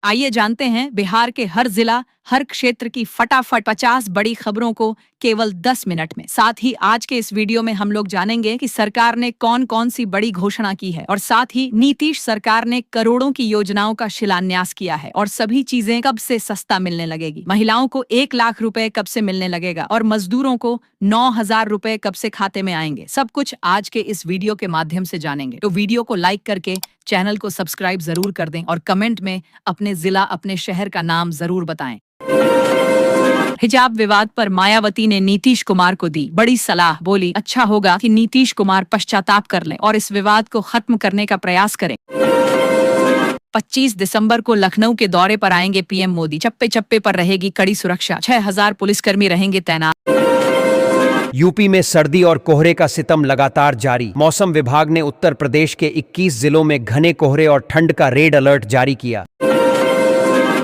आइए जानते हैं बिहार के हर जिला, हर क्षेत्र की फटाफट 50 बड़ी खबरों को केवल 10 मिनट में। साथ ही आज के इस वीडियो में हम लोग जानेंगे कि सरकार ने कौन कौन सी बड़ी घोषणा की है और साथ ही नीतीश सरकार ने करोड़ों की योजनाओं का शिलान्यास किया है और सभी चीजें कब से सस्ता मिलने लगेगी। महिलाओं को 1 लाख रुपए कब से मिलने लगेगा और मजदूरों को 9,000 रुपए कब से खाते में आएंगे। सब कुछ आज के इस वीडियो के माध्यम से जानेंगे। तो वीडियो को लाइक करके चैनल को सब्सक्राइब जरूर कर दें और कमेंट में अपने जिला, अपने शहर का नाम जरूर बताएं। हिजाब विवाद पर मायावती ने नीतीश कुमार को दी बड़ी सलाह। बोली, अच्छा होगा कि नीतीश कुमार पश्चाताप कर लें और इस विवाद को खत्म करने का प्रयास करें। 25 दिसंबर को लखनऊ के दौरे पर आएंगे पीएम मोदी। चप्पे चप्पे पर रहेगी कड़ी सुरक्षा, 6,000 पुलिसकर्मी रहेंगे तैनात। यूपी में सर्दी और कोहरे का सितम लगातार जारी। मौसम विभाग ने उत्तर प्रदेश के 21 जिलों में घने कोहरे और ठंड का रेड अलर्ट जारी किया।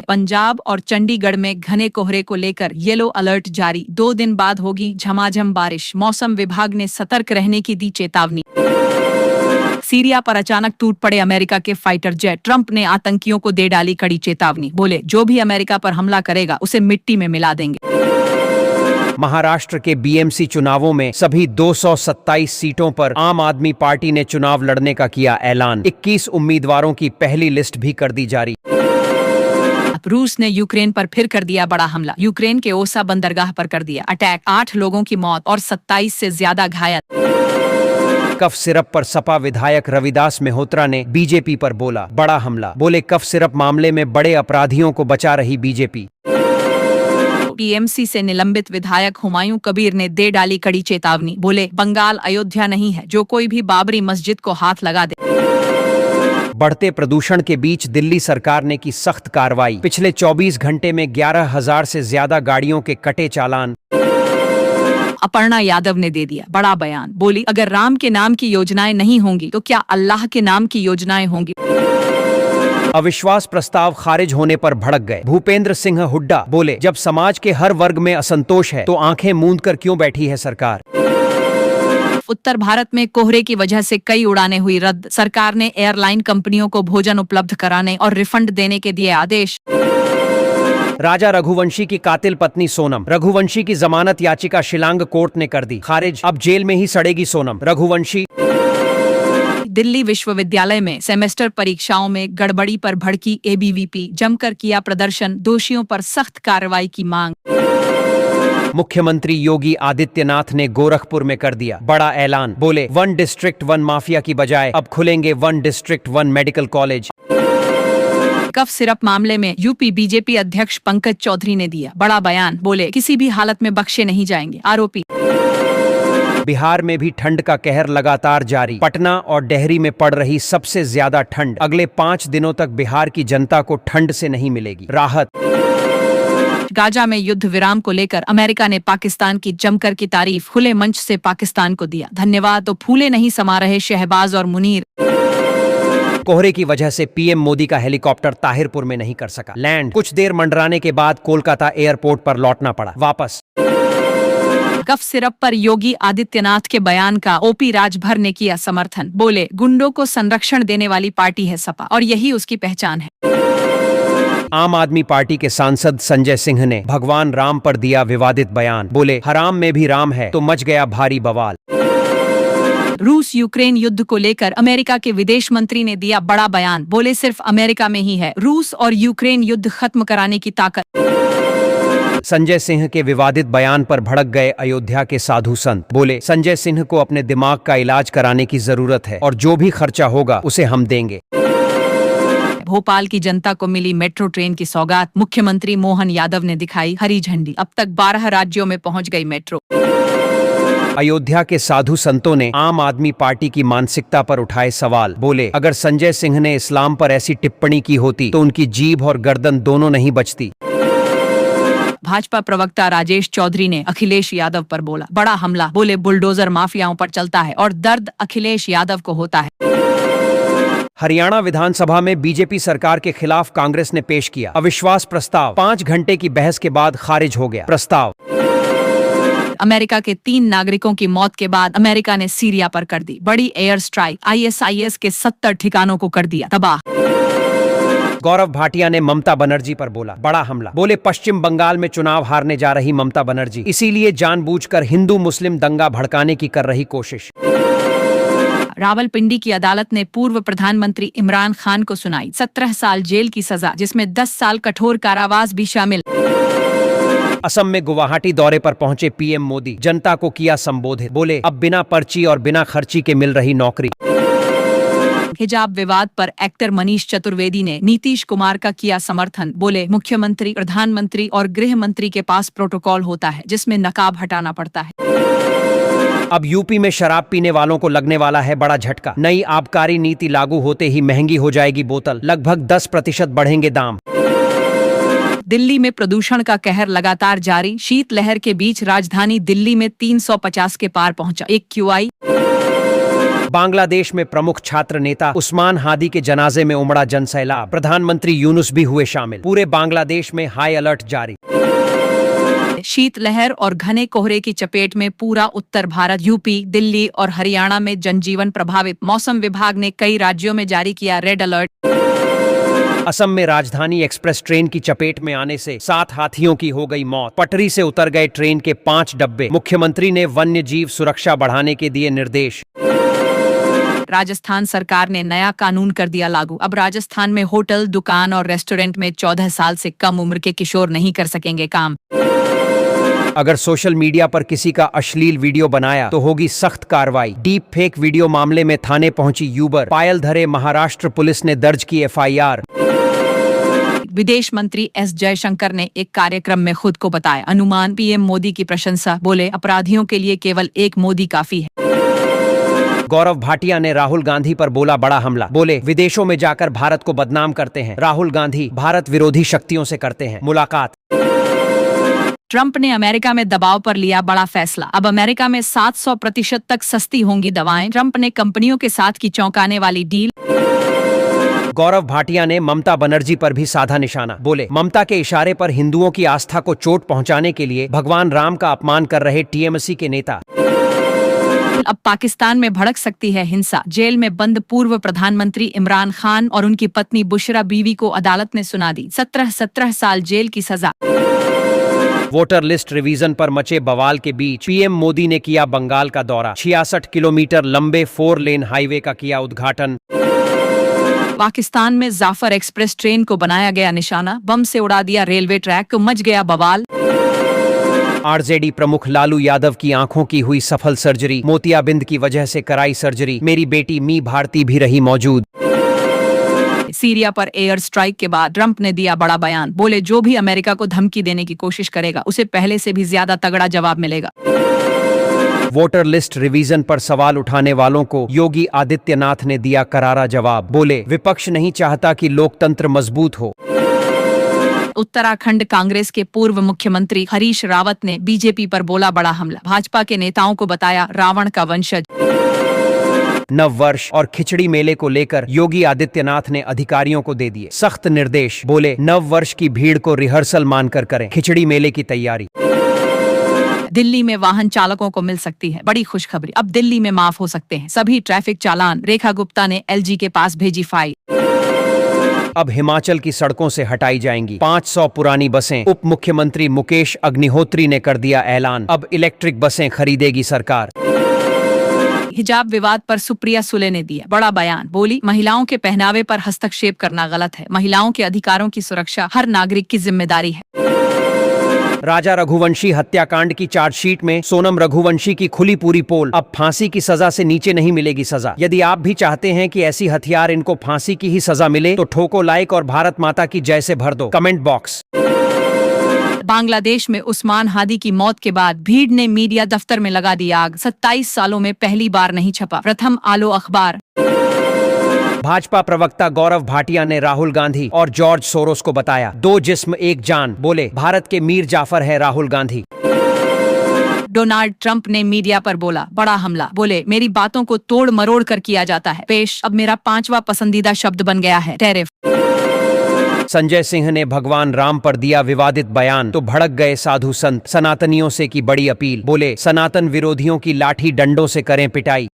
पंजाब और चंडीगढ़ में घने कोहरे को लेकर येलो अलर्ट जारी। 2 दिन बाद होगी झमाझम बारिश। मौसम विभाग ने सतर्क रहने की दी चेतावनी। सीरिया पर अचानक टूट पड़े अमेरिका के फाइटर जेट। ट्रंप ने आतंकियों को दे डाली कड़ी चेतावनी। बोले, जो भी अमेरिका पर हमला करेगा उसे मिट्टी में मिला देंगे। महाराष्ट्र के बीएमसी चुनावों में सभी 227 सीटों पर आम आदमी पार्टी ने चुनाव लड़ने का किया ऐलान। 21 उम्मीदवारों की पहली लिस्ट भी कर दी जारी। रूस ने यूक्रेन पर फिर कर दिया बड़ा हमला। यूक्रेन के ओसा बंदरगाह पर कर दिया अटैक। 8 लोगों की मौत और 27 से ज्यादा घायल। कफ सिरप पर सपा विधायक रविदास मेहता ने बीजेपी पर बोला बड़ा हमला। बोले, कफ सिरप मामले में बड़े अपराधियों को बचा रही बीजेपी। टीएमसी से निलंबित विधायक हुमायूं कबीर ने दे डाली कड़ी चेतावनी। बोले, बंगाल अयोध्या नहीं है, जो कोई भी बाबरी मस्जिद को हाथ लगा दे। बढ़ते प्रदूषण के बीच दिल्ली सरकार ने की सख्त कार्रवाई। पिछले 24 घंटे में 11,000 से ज्यादा गाड़ियों के कटे चालान। अपर्णा यादव ने दे दिया बड़ा बयान। बोली, अगर राम के नाम की योजनाएं नहीं होंगी तो क्या अल्लाह के नाम की योजनाएं होंगी। अविश्वास प्रस्ताव खारिज होने पर भड़क गए भूपेंद्र सिंह हुड्डा। बोले, जब समाज के हर वर्ग में असंतोष है तो आंखें मूंद कर क्यों बैठी है सरकार। उत्तर भारत में कोहरे की वजह से कई उड़ानें हुई रद्द। सरकार ने एयरलाइन कंपनियों को भोजन उपलब्ध कराने और रिफंड देने के दिए आदेश। राजा रघुवंशी की कातिल पत्नी सोनम रघुवंशी की जमानत याचिका शिलांग कोर्ट ने कर दी खारिज। अब जेल में ही सड़ेगी सोनम रघुवंशी। दिल्ली विश्वविद्यालय में सेमेस्टर परीक्षाओं में गड़बड़ी पर भड़की एबीवीपी। जमकर किया प्रदर्शन, दोषियों पर सख्त कार्रवाई की मांग। मुख्यमंत्री योगी आदित्यनाथ ने गोरखपुर में कर दिया बड़ा ऐलान। बोले, 1 डिस्ट्रिक्ट 1 माफिया की बजाय अब खुलेंगे 1 district 1 medical college. Cough syrup मामले में यूपी बीजेपी अध्यक्ष पंकज चौधरी ने दिया बड़ा बयान। बोले, किसी भी हालत में बख्शे नहीं जाएंगे आरोपी। बिहार में भी ठंड का कहर लगातार जारी। पटना और डेहरी में पड़ रही सबसे ज्यादा ठंड। अगले 5 दिनों तक बिहार की जनता को ठंड से नहीं मिलेगी राहत। गाजा में युद्ध विराम को लेकर अमेरिका ने पाकिस्तान की जमकर की तारीफ। खुले मंच से पाकिस्तान को दिया धन्यवाद। तो फूले नहीं समा रहे शहबाज और मुनीर। कोहरे की वजह से पीएम मोदी का हेलीकॉप्टर ताहिरपुर में नहीं कर सका लैंड। कुछ देर मंडराने के बाद कोलकाता एयरपोर्ट पर लौटना पड़ा वापस। कफ सिरप पर योगी आदित्यनाथ के बयान का ओपी राजभर ने किया समर्थन। बोले, गुंडों को संरक्षण देने वाली पार्टी है सपा और यही उसकी पहचान है। आम आदमी पार्टी के सांसद संजय सिंह ने भगवान राम पर दिया विवादित बयान। बोले, हराम में भी राम है, तो मच गया भारी बवाल। रूस यूक्रेन युद्ध को लेकर अमेरिका के विदेश मंत्री ने दिया बड़ा बयान। बोले, सिर्फ अमेरिका में ही है रूस और यूक्रेन युद्ध खत्म कराने की ताकत। संजय सिंह के विवादित बयान पर भड़क गए अयोध्या के साधु संत। बोले, संजय सिंह को अपने दिमाग का इलाज कराने की जरूरत है और जो भी खर्चा होगा उसे हम देंगे। भोपाल की जनता को मिली मेट्रो ट्रेन की सौगात। मुख्यमंत्री मोहन यादव ने दिखाई हरी झंडी। अब तक 12 राज्यों में पहुंच गई मेट्रो। अयोध्या के साधु संतों ने आम आदमी पार्टी की मानसिकता पर उठाए सवाल। बोले, अगर संजय सिंह ने इस्लाम पर ऐसी टिप्पणी की होती तो उनकी जीभ और गर्दन दोनों नहीं बचती। भाजपा प्रवक्ता राजेश चौधरी ने अखिलेश यादव पर बोला बड़ा हमला। बोले, बुलडोजर माफियाओं पर चलता है और दर्द अखिलेश यादव को होता है। हरियाणा विधानसभा में बीजेपी सरकार के खिलाफ कांग्रेस ने पेश किया अविश्वास प्रस्ताव। 5 घंटे की बहस के बाद खारिज हो गया प्रस्ताव। अमेरिका के 3 नागरिकों की मौत के बाद अमेरिका ने सीरिया पर कर दी बड़ी एयर स्ट्राइक। आईएसआईएस के 70 ठिकानों को कर दिया तबाह। गौरव भाटिया ने ममता बनर्जी पर बोला बड़ा हमला। बोले पश्चिम बंगाल में चुनाव हारने जा रही ममता बनर्जी इसीलिए जानबूझकर हिंदू मुस्लिम दंगा भड़काने की कर रही कोशिश। रावलपिंडी की अदालत ने पूर्व प्रधानमंत्री इमरान खान को सुनाई 17 साल जेल की सजा, जिसमें 10 साल कठोर कारावास भी शामिल। असम में गुवाहाटी दौरे पर पहुंचे पीएम मोदी जनता को किया संबोधित। बोले अब बिना पर्ची और बिना खर्ची के मिल रही नौकरी। हिजाब विवाद पर एक्टर मनीष चतुर्वेदी ने नीतीश कुमार का किया समर्थन। बोले मुख्यमंत्री, प्रधानमंत्री और गृह मंत्री के पास प्रोटोकॉल होता है जिसमें नकाब हटाना पड़ता है। अब यूपी में शराब पीने वालों को लगने वाला है बड़ा झटका। नई आबकारी नीति लागू होते ही महंगी हो जाएगी बोतल, लगभग 10% बढ़ेंगे दाम। दिल्ली में प्रदूषण का कहर लगातार जारी। शीतलहर के बीच राजधानी दिल्ली में 350 के पार पहुंचा एक QI। बांग्लादेश में प्रमुख छात्र नेता उस्मान हादी के जनाजे में उमड़ा जनसैलाब। प्रधानमंत्री यूनुस भी हुए शामिल। पूरे बांग्लादेश में हाई अलर्ट जारी। शीतलहर और घने कोहरे की चपेट में पूरा उत्तर भारत, यूपी, दिल्ली और हरियाणा में जनजीवन प्रभावित। मौसम विभाग ने कई राज्यों में जारी किया रेड अलर्ट। असम में राजधानी एक्सप्रेस ट्रेन की चपेट में आने से 7 हाथियों की हो गई मौत। पटरी से उतर गए ट्रेन के 5 डब्बे। मुख्यमंत्री ने वन्य जीव सुरक्षा बढ़ाने के दिए निर्देश। राजस्थान सरकार ने नया कानून कर दिया लागू। अब राजस्थान में होटल, दुकान और रेस्टोरेंट में 14 साल से कम उम्र के किशोर नहीं कर सकेंगे काम। अगर सोशल मीडिया पर किसी का अश्लील वीडियो बनाया तो होगी सख्त कार्रवाई। डीप फेक वीडियो मामले में थाने पहुंची यूबर। पायल धरे महाराष्ट्र पुलिस ने दर्ज की FIR। विदेश मंत्री S जयशंकर ने एक कार्यक्रम में खुद को बताया अनुमान PM मोदी की प्रशंसा। बोले अपराधियों के लिए केवल एक मोदी काफी है। गौरव भाटिया ने राहुल गांधी पर बोला बड़ा हमला। बोले विदेशों में जाकर भारत को बदनाम करते हैं। राहुल गांधी भारत विरोधी शक्तियों से करते हैं मुलाकात। ट्रंप ने अमेरिका में दबाव पर लिया बड़ा फैसला। अब अमेरिका में 700% तक सस्ती होंगी दवाएं। ट्रंप ने कंपनियों के साथ की चौंकाने वाली डील। गौरव भाटिया ने ममता बनर्जी पर भी साधा निशाना। बोले ममता के इशारे पर हिंदुओं की आस्था को चोट पहुंचाने के लिए भगवान राम का अपमान कर रहे TMC के नेता। अब पाकिस्तान में भड़क सकती है हिंसा। जेल में बंद पूर्व प्रधानमंत्री इमरान खान और उनकी पत्नी बुशरा बीवी को अदालत ने सुना दी 17 साल जेल की सजा। वोटर लिस्ट रिवीजन पर मचे बवाल के बीच PM मोदी ने किया बंगाल का दौरा। 66 किलोमीटर लंबे 4 लेन हाईवे का किया उद्घाटन। पाकिस्तान में जाफर एक्सप्रेस ट्रेन को बनाया गया निशाना। बम से उड़ा दिया रेलवे ट्रैक, तो मच गया बवाल। RJD प्रमुख लालू यादव की आंखों की हुई सफल सर्जरी। मोतियाबिंद की वजह से कराई सर्जरी। मेरी बेटी मी भारती भी रही मौजूद। सीरिया पर एयर स्ट्राइक के बाद ट्रंप ने दिया बड़ा बयान। बोले जो भी अमेरिका को धमकी देने की कोशिश करेगा उसे पहले से भी ज्यादा तगड़ा जवाब मिलेगा। वोटर लिस्ट रिवीजन पर सवाल उठाने वालों को योगी आदित्यनाथ ने दिया करारा जवाब। बोले विपक्ष नहीं चाहता कि लोकतंत्र मजबूत हो। उत्तराखंड कांग्रेस के पूर्व मुख्यमंत्री हरीश रावत ने बीजेपी पर बोला बड़ा हमला। भाजपा के नेताओं को बताया रावण का वंशज। नव वर्ष और खिचड़ी मेले को लेकर योगी आदित्यनाथ ने अधिकारियों को दे दिए सख्त निर्देश। बोले नव वर्ष की भीड़ को रिहर्सल मानकर करें खिचड़ी मेले की तैयारी। दिल्ली में वाहन चालकों को मिल सकती है बड़ी खुशखबरी। अब दिल्ली में माफ हो सकते हैं सभी ट्रैफिक चालान। रेखा गुप्ता ने LG के पास भेजी फाइल। अब हिमाचल की सड़कों से हटाई जाएंगी 500 पुरानी बसें। उप मुख्यमंत्री मुकेश अग्निहोत्री ने कर दिया ऐलान। अब इलेक्ट्रिक बसें खरीदेगी सरकार। हिजाब विवाद पर सुप्रिया सुले ने दिया बड़ा बयान। बोली महिलाओं के पहनावे पर हस्तक्षेप करना गलत है। महिलाओं के अधिकारों की सुरक्षा हर नागरिक की जिम्मेदारी है। राजा रघुवंशी हत्याकांड की चार्जशीट में सोनम रघुवंशी की खुली पूरी पोल। अब फांसी की सजा से नीचे नहीं मिलेगी सजा। यदि आप भी चाहते हैं कि ऐसी हथियार इनको फांसी की ही सजा मिले तो ठोको लाइक और भारत माता की जय से भर दो कमेंट बॉक्स। बांग्लादेश में उस्मान हादी की मौत के बाद भीड़ ने मीडिया दफ्तर में लगा दी आग। 27 सालों में पहली बार नहीं छपा प्रथम आलो अखबार। भाजपा प्रवक्ता गौरव भाटिया ने राहुल गांधी और जॉर्ज सोरोस को बताया 2 जिस्म 1 जान। बोले भारत के मीर जाफर है राहुल गांधी। डोनाल्ड ट्रंप ने मीडिया पर बोला बड़ा हमला। बोले मेरी बातों को तोड़ मरोड़ कर किया जाता है पेश। अब मेरा 5वां पसंदीदा शब्द बन गया है टैरिफ। संजय सिंह ने भगवान राम पर दिया विवादित बयान तो भड़क गए साधु संत। सनातनियों से की बड़ी अपील। बोले सनातन विरोधियों की लाठी डंडों से करें पिटाई।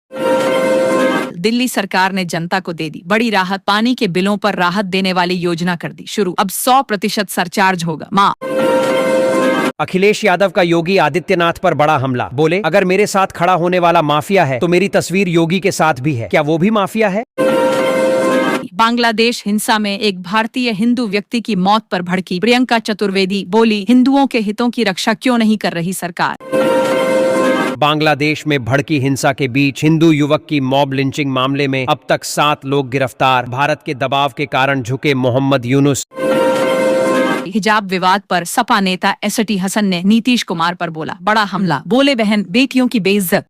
दिल्ली सरकार ने जनता को दे दी बड़ी राहत, पानी के बिलों पर राहत देने वाली योजना कर दी शुरू। अब 100% सरचार्ज होगा। माँ अखिलेश यादव का योगी आदित्यनाथ पर बड़ा हमला, बोले अगर मेरे साथ खड़ा होने वाला माफिया है तो मेरी तस्वीर योगी के साथ भी है, क्या वो भी माफिया है? बांग्लादेश हिंसा में एक भारतीय हिंदू व्यक्ति की मौत पर भड़की प्रियंका चतुर्वेदी, बोली हिंदुओं के हितों की रक्षा क्यों नहीं कर रही सरकार। बांग्लादेश में भड़की हिंसा के बीच हिंदू युवक की मॉब लिंचिंग मामले में अब तक 7 लोग गिरफ्तार, भारत के दबाव के कारण झुके मोहम्मद यूनुस। हिजाब विवाद पर सपा नेता एसटी हसन ने नीतीश कुमार पर बोला बड़ा हमला, बोले बहन बेटियों की बेइज्जत।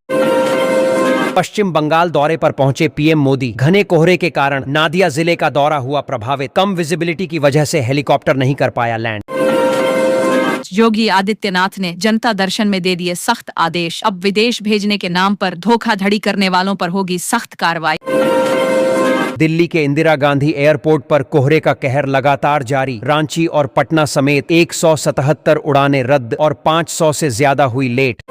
पश्चिम बंगाल दौरे पर पहुंचे पीएम मोदी, घने कोहरे के कारण नादिया जिले का दौरा हुआ प्रभावित, कम विजिबिलिटी की वजह से हेलीकॉप्टर नहीं कर पाया लैंड। योगी आदित्यनाथ ने जनता दर्शन में दे दिए सख्त आदेश, अब विदेश भेजने के नाम पर धोखाधड़ी करने वालों पर होगी सख्त कार्रवाई। दिल्ली के इंदिरा गांधी एयरपोर्ट पर कोहरे का कहर लगातार जारी, रांची और पटना समेत 177 उड़ानें रद्द और 500 से ज्यादा हुई लेट।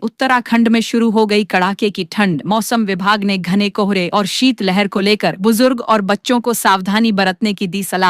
उत्तराखंड में शुरू हो गई कड़ाके की ठंड, मौसम विभाग ने घने कोहरे और शीत लहर को लेकर बुजुर्ग और बच्चों को सावधानी बरतने की दी सलाह।